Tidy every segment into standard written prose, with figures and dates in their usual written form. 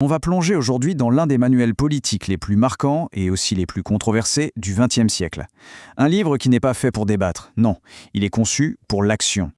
On va plonger aujourd'hui dans l'un des manuels politiques les plus marquants et aussi les plus controversés du XXe siècle. Un livre qui n'est pas fait pour débattre, non, il est conçu pour l'action.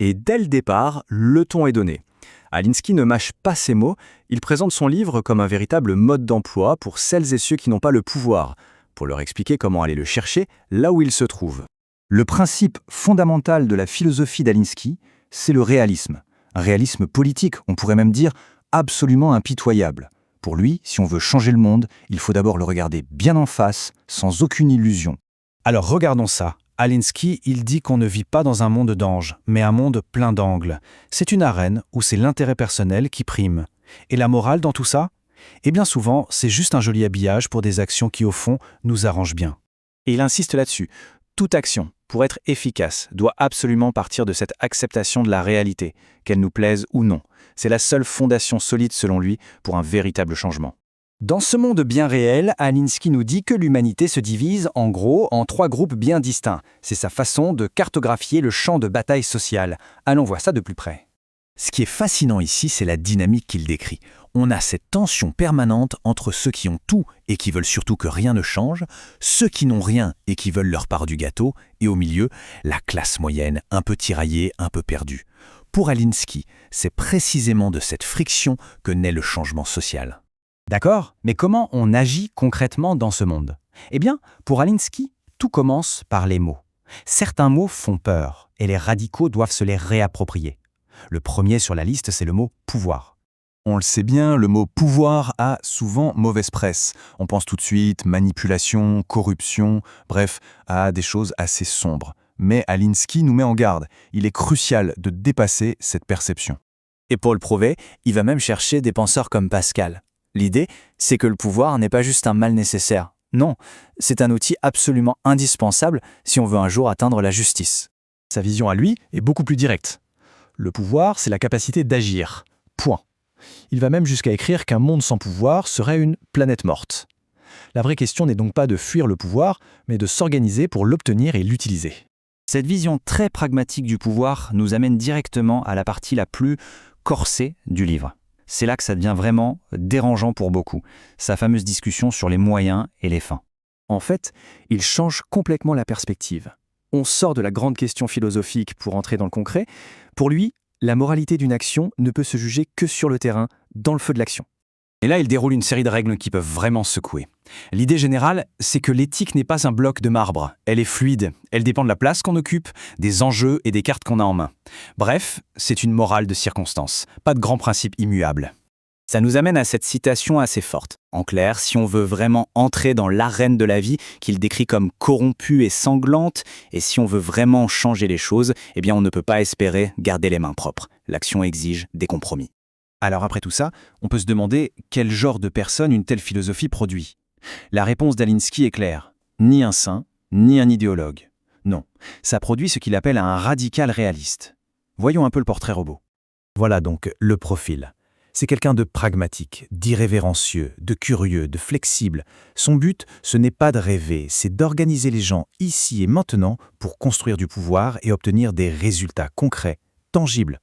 Et dès le départ, le ton est donné. Alinsky ne mâche pas ses mots, il présente son livre comme un véritable mode d'emploi pour celles et ceux qui n'ont pas le pouvoir, pour leur expliquer comment aller le chercher là où il se trouve. Le principe fondamental de la philosophie d'Alinsky, c'est le réalisme. Un réalisme politique, on pourrait même dire absolument impitoyable. Pour lui, si on veut changer le monde, il faut d'abord le regarder bien en face, sans aucune illusion. Alors regardons ça. Alinsky, il dit qu'on ne vit pas dans un monde d'anges, mais un monde plein d'angles. C'est une arène où c'est l'intérêt personnel qui prime. Et la morale dans tout ça? Eh bien souvent, c'est juste un joli habillage pour des actions qui, au fond, nous arrangent bien. Et il insiste là-dessus. Toute action, pour être efficace, doit absolument partir de cette acceptation de la réalité, qu'elle nous plaise ou non. C'est la seule fondation solide, selon lui, pour un véritable changement. Dans ce monde bien réel, Alinsky nous dit que l'humanité se divise, en gros, en 3 groupes bien distincts. C'est sa façon de cartographier le champ de bataille sociale. Allons voir ça de plus près. Ce qui est fascinant ici, c'est la dynamique qu'il décrit. On a cette tension permanente entre ceux qui ont tout et qui veulent surtout que rien ne change, ceux qui n'ont rien et qui veulent leur part du gâteau, et au milieu, la classe moyenne, un peu tiraillée, un peu perdue. Pour Alinsky, c'est précisément de cette friction que naît le changement social. D'accord, mais comment on agit concrètement dans ce monde? Eh bien, pour Alinsky, tout commence par les mots. Certains mots font peur, et les radicaux doivent se les réapproprier. Le premier sur la liste, c'est le mot « pouvoir ». On le sait bien, le mot « pouvoir » a souvent mauvaise presse. On pense tout de suite manipulation, corruption, bref, à des choses assez sombres. Mais Alinsky nous met en garde. Il est crucial de dépasser cette perception. Et pour le prouver, il va même chercher des penseurs comme Pascal. L'idée, c'est que le pouvoir n'est pas juste un mal nécessaire. Non, c'est un outil absolument indispensable si on veut un jour atteindre la justice. Sa vision à lui est beaucoup plus directe. Le pouvoir, c'est la capacité d'agir. Point. Il va même jusqu'à écrire qu'un monde sans pouvoir serait une planète morte. La vraie question n'est donc pas de fuir le pouvoir, mais de s'organiser pour l'obtenir et l'utiliser. Cette vision très pragmatique du pouvoir nous amène directement à la partie la plus corsée du livre. C'est là que ça devient vraiment dérangeant pour beaucoup, sa fameuse discussion sur les moyens et les fins. En fait, il change complètement la perspective. On sort de la grande question philosophique pour entrer dans le concret. Pour lui, la moralité d'une action ne peut se juger que sur le terrain, dans le feu de l'action. Et là, il déroule une série de règles qui peuvent vraiment secouer. L'idée générale, c'est que l'éthique n'est pas un bloc de marbre. Elle est fluide. Elle dépend de la place qu'on occupe, des enjeux et des cartes qu'on a en main. Bref, c'est une morale de circonstance. Pas de grands principes immuables. Ça nous amène à cette citation assez forte. En clair, si on veut vraiment entrer dans l'arène de la vie, qu'il décrit comme corrompue et sanglante, et si on veut vraiment changer les choses, eh bien on ne peut pas espérer garder les mains propres. L'action exige des compromis. Alors après tout ça, on peut se demander quel genre de personne une telle philosophie produit. La réponse d'Alinsky est claire. Ni un saint, ni un idéologue. Non, ça produit ce qu'il appelle un radical réaliste. Voyons un peu le portrait robot. Voilà donc le profil. C'est quelqu'un de pragmatique, d'irrévérencieux, de curieux, de flexible. Son but, ce n'est pas de rêver, c'est d'organiser les gens ici et maintenant pour construire du pouvoir et obtenir des résultats concrets, tangibles.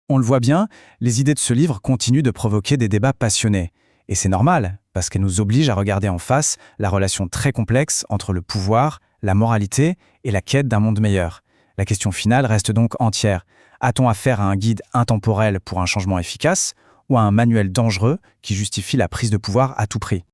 On le voit bien, les idées de ce livre continuent de provoquer des débats passionnés. Et c'est normal, parce qu'elles nous obligent à regarder en face la relation très complexe entre le pouvoir, la moralité et la quête d'un monde meilleur. La question finale reste donc entière. A-t-on affaire à un guide intemporel pour un changement efficace ou à un manuel dangereux qui justifie la prise de pouvoir à tout prix?